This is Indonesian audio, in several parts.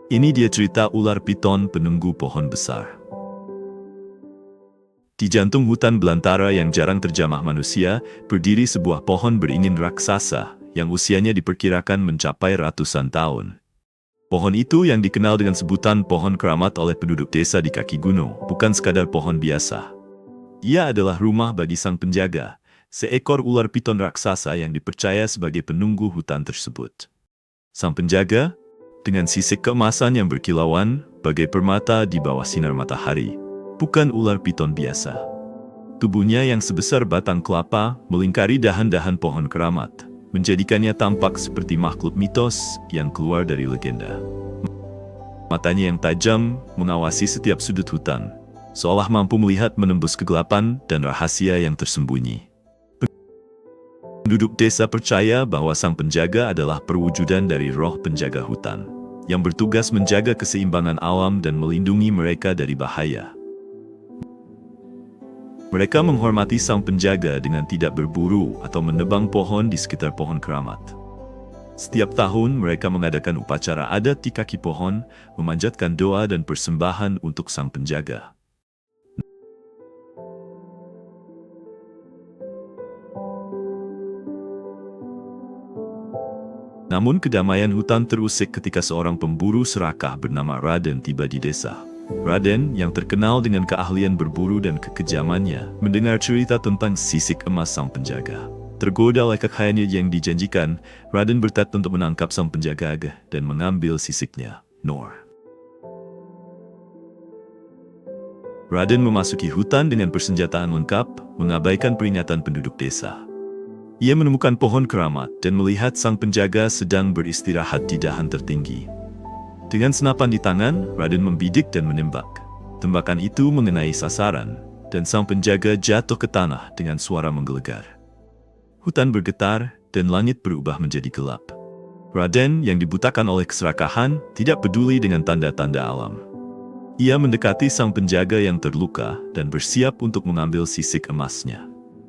Ini dia cerita ular piton penunggu pohon besar. Di jantung hutan belantara yang jarang terjamah manusia, berdiri sebuah pohon beringin raksasa yang usianya diperkirakan mencapai ratusan tahun. Pohon itu yang dikenal dengan sebutan pohon keramat oleh penduduk desa di kaki gunung, bukan sekadar pohon biasa. Ia adalah rumah bagi sang penjaga, seekor ular piton raksasa yang dipercaya sebagai penunggu hutan tersebut. Sang penjaga, dengan sisik keemasan yang berkilauan, bagai permata di bawah sinar matahari, bukan ular piton biasa. Tubuhnya yang sebesar batang kelapa melingkari dahan-dahan pohon keramat, menjadikannya tampak seperti makhluk mitos yang keluar dari legenda. Matanya yang tajam mengawasi setiap sudut hutan, seolah mampu melihat menembus kegelapan dan rahasia yang tersembunyi. Penduduk desa percaya bahwa sang penjaga adalah perwujudan dari roh penjaga hutan, yang bertugas menjaga keseimbangan alam dan melindungi mereka dari bahaya. Mereka menghormati sang penjaga dengan tidak berburu atau menebang pohon di sekitar pohon keramat. Setiap tahun mereka mengadakan upacara adat di kaki pohon, memanjatkan doa dan persembahan untuk sang penjaga. Namun kedamaian hutan terusik ketika seorang pemburu serakah bernama Raden tiba di desa. Raden, yang terkenal dengan keahlian berburu dan kekejamannya, mendengar cerita tentang sisik emas sang penjaga. Tergoda oleh kekayaannya yang dijanjikan, Raden bertekad untuk menangkap sang penjaga dan mengambil sisiknya, Nor. Raden memasuki hutan dengan persenjataan lengkap, mengabaikan peringatan penduduk desa. Ia menemukan pohon keramat dan melihat sang penjaga sedang beristirahat di dahan tertinggi. Dengan senapan di tangan, Raden membidik dan menembak. Tembakan itu mengenai sasaran, dan sang penjaga jatuh ke tanah dengan suara menggelegar. Hutan bergetar, dan langit berubah menjadi gelap. Raden, yang dibutakan oleh keserakahan, tidak peduli dengan tanda-tanda alam. Ia mendekati sang penjaga yang terluka dan bersiap untuk mengambil sisik emasnya.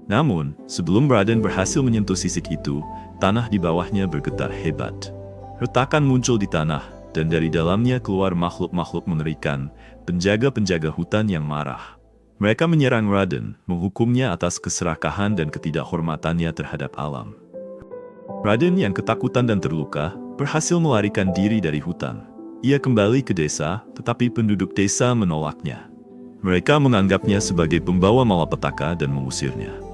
Namun, sebelum Raden berhasil menyentuh sisik itu, tanah di bawahnya bergetar hebat. Retakan muncul di tanah, dan dari dalamnya keluar makhluk-makhluk mengerikan, penjaga-penjaga hutan yang marah. Mereka menyerang Raden, menghukumnya atas keserakahan dan ketidakhormatannya terhadap alam. Raden yang ketakutan dan terluka, berhasil melarikan diri dari hutan. Ia kembali ke desa, tetapi penduduk desa menolaknya. Mereka menganggapnya sebagai pembawa malapetaka dan mengusirnya.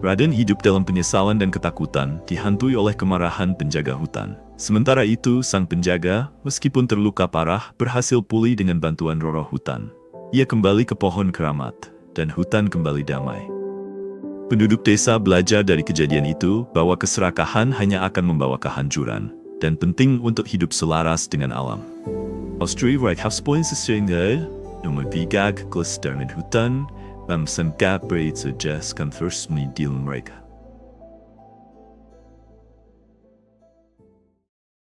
Raden hidup dalam penyesalan dan ketakutan, dihantui oleh kemarahan penjaga hutan. Sementara itu, sang penjaga, meskipun terluka parah, berhasil pulih dengan bantuan roh hutan. Ia kembali ke pohon keramat, dan hutan kembali damai. Penduduk desa belajar dari kejadian itu bahwa keserakahan hanya akan membawa kehancuran, dan penting untuk hidup selaras dengan alam. Austria Rijkspoorn sesungguhnya, nomor 3 kelas dengan hutan, Sangka berita jelaskan terus menidil mereka.